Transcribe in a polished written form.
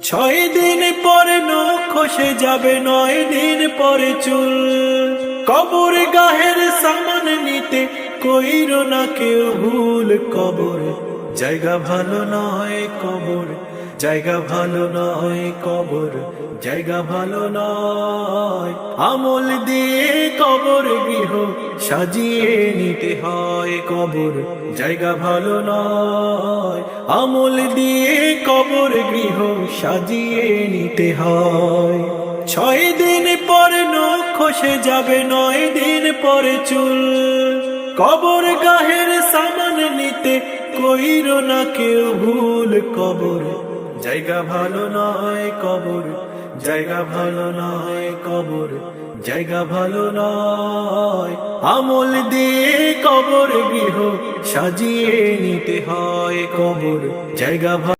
6 দিন পরে নখ খসে যাবে, 9 দিন পরে চুল। কবর গাহের সামান নিতে কইরো না কেউ ভুল। কবর জায়গা ভালো নয়, কবর জায়গা ভালো নয়, কবর জায়গা ভালো নয়। আমল দিয়ে কবর গৃহ সাজিয়ে নিতে হয়, কবর জায়গা ভালো নয়। আমল দিয়ে কবর গৃহ সাজিয়ে নিতে হয়। 6 দিন পরে নখ খসে যাবে, 9 দিন পরে চুল। কবর গাহের সামান নিতে কইরো না কেউ ভুল। কবর জায়গা ভালো নয়, কবর জায়গা ভালো নয়, কবর জায়গা ভালো নয়। আমল দিয়ে কবর গৃহ সাজিয়ে নিতে হয়, কবর জায়গা ভালো।